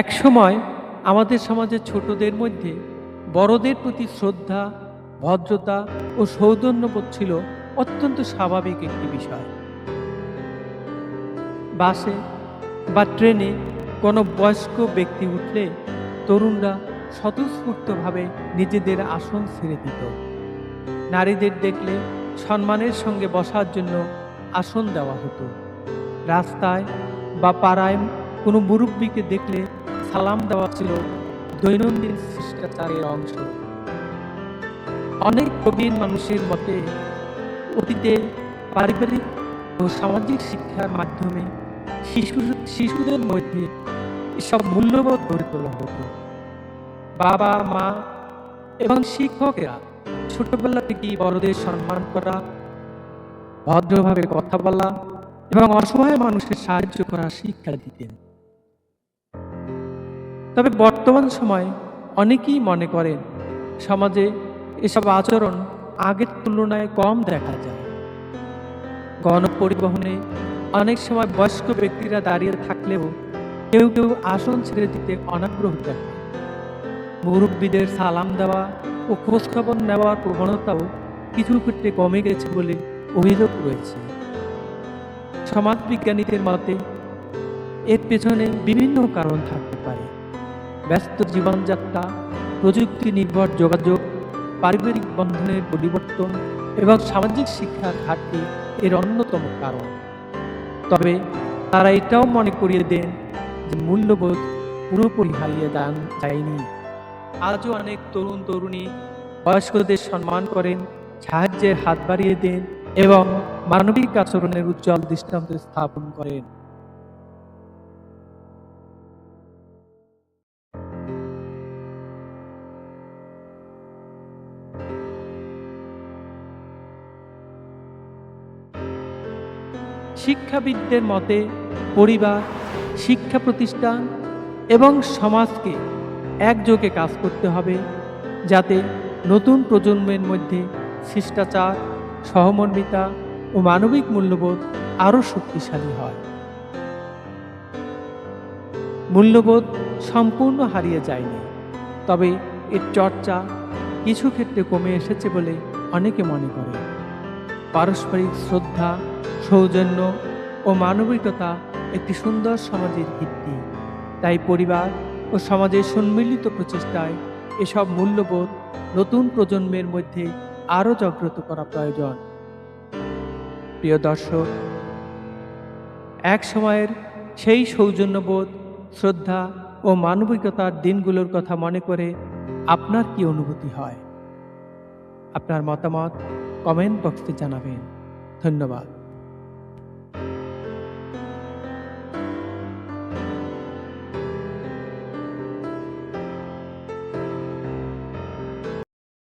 এক সময় আমাদের সমাজের ছোটদের মধ্যে বড়দের প্রতি শ্রদ্ধা, ভদ্রতা ও সৌজন্যবোধ ছিল অত্যন্ত স্বাভাবিক একটি বিষয়। বাসে বা ট্রেনে কোনো বয়স্ক ব্যক্তি উঠলে তরুণরা স্বতঃস্ফূর্তভাবে নিজেদের আসন ছেড়ে দিত। নারীদের দেখলে সম্মানের সঙ্গে বসার জন্য আসন দেওয়া হতো। রাস্তায় বা পাড়ায় কোনো মুরব্বীকে দেখলে সালাম দেওয়া ছিল দৈনন্দিন শিষ্টাচারের অংশ। অনেক প্রবীণ মানুষের মতে অতীতে পারিবারিক ও সামাজিক শিক্ষার মাধ্যমে শিশুদের মধ্যে এসব মূল্যবোধ গড়ে তোলা হতো। বাবা মা এবং শিক্ষকেরা ছোটবেলা থেকেই বড়দের সম্মান করা, ভদ্রভাবে কথা বলা এবং অসহায় মানুষের সাহায্য করার শিক্ষা দিতেন। তবে বর্তমান সময়ে অনেকেই মনে করেন সমাজে এসব আচরণ আগের তুলনায় কম দেখা যায়। গণপরিবহনে অনেক সময় বয়স্ক ব্যক্তিরা দাঁড়িয়ে থাকলেও কেউ কেউ আসন ছেড়ে দিতে অনাগ্রহ দেখায়। মুরব্বীদের সালাম দেওয়া ও খোঁজখবর নেওয়ার প্রবণতাও কিছু ক্ষেত্রে কমে গেছে বলে অভিযোগ রয়েছে। সমাজবিজ্ঞানীদের মতে এর পেছনে বিভিন্ন কারণ থাকতে পারে। ব্যস্ত জীবনযাত্রা, প্রযুক্তি নির্ভর যোগাযোগ, পারিবারিক বন্ধনের পরিবর্তন এবং সামাজিক শিক্ষার ঘাটতি এর অন্যতম কারণ। তবে তারা এটাও মনে করিয়ে দেন যে মূল্যবোধ পুরোপুরি হারিয়ে যায়নি। আজও অনেক তরুণ তরুণী বয়স্কদের সম্মান করেন, সাহায্যের হাত বাড়িয়ে দেন এবং মানবিক আচরণের উজ্জ্বল দৃষ্টান্ত স্থাপন করেন। শিক্ষাবিদদের মতে পরিবার, শিক্ষা প্রতিষ্ঠান এবং সমাজকে একযোগে কাজ করতে হবে যাতে নতুন প্রজন্মের মধ্যে শিষ্টাচার, সহমর্মিতা ও মানবিক মূল্যবোধ আরও শক্তিশালী হয়। মূল্যবোধ সম্পূর্ণ হারিয়ে যায়নি, তবে এর চর্চা কিছু ক্ষেত্রে কমে এসেছে বলে অনেকে মনে করে। পারস্পরিক শ্রদ্ধা, সৌজন্য ও মানবিকতা একটি সুন্দর সমাজের ভিত্তি। তাই পরিবার ও সমাজের সম্মিলিত প্রচেষ্টায় এসব মূল্যবোধ নতুন প্রজন্মের মধ্যে আরও জাগ্রত করা প্রয়োজন। প্রিয় দর্শক, এক সময়ের সেই সৌজন্যবোধ, শ্রদ্ধা ও মানবিকতার দিনগুলোর কথা মনে করে আপনার কি অনুভূতি হয়? আপনার মতামত কমেন্ট বক্সে জানাবেন। ধন্যবাদ।